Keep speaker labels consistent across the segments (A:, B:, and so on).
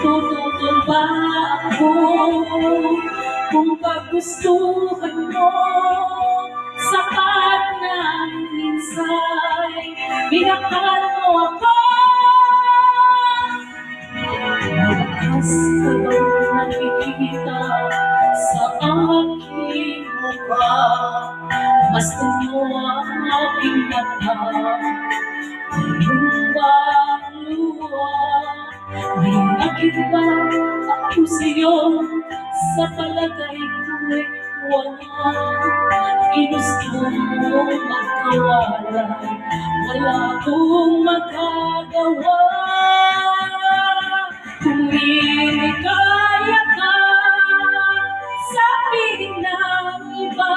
A: tututol ba ako kung kagustuhan mo? Sapat na minsay binakal mo ako. Malakas ka bang nakikita sa aking mukha? Basta mo ang aking mata, mayroon bang luha? May nakit ba ako sa'yo? Sa palagay ko'y wala. Ginusto mo magkawalay, wala akong magagawa. Kung iligaya ka sa piling ng iba,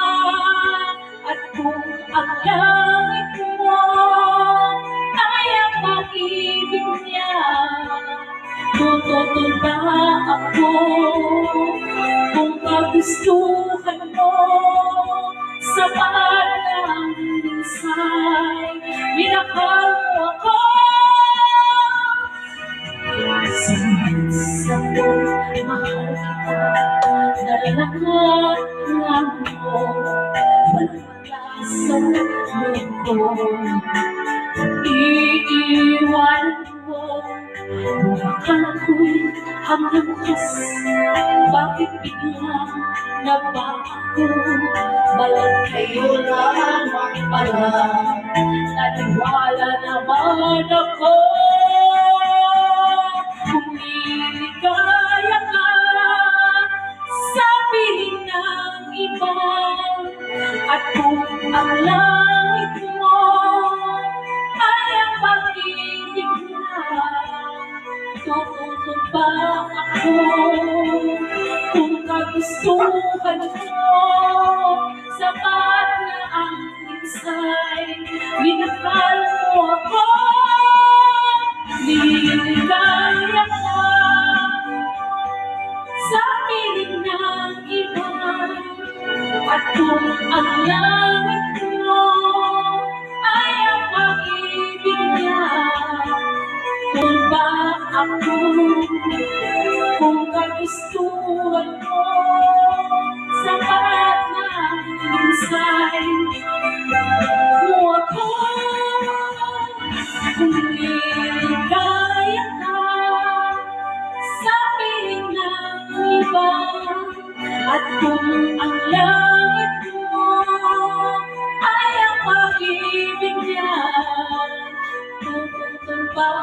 A: at kung ang langit mo ay ang pag-ibig niya, tututol ba ako kung kagustuhan mo? Sapat ng minsay binakal mo ako. Sabi, mahal kita, nalalaan mo, wala sa loob ko, iiwan mo. Akala ko'y hanggang bukas, bakit biglang nabago? Balat kayo lamang pala, naniwala naman ako. Kung iligaya ka sa piling ng iba, at kung ang langit mo ay ang pag-ibig niya, tututol ba ako kung kagustuhan mo? Sapat na ang minsay binakal mo ako. Niligaya ka sa piling ng iba, at kung ang langit mo ay ang pag-ibig niya, tututol ba ako kung kagustuhan mo? Sapat na minsay mo ako. Kung iligaya ka sa piling ng iba, at kung ang langit mo ay ang pag-ibig niya, tututol ba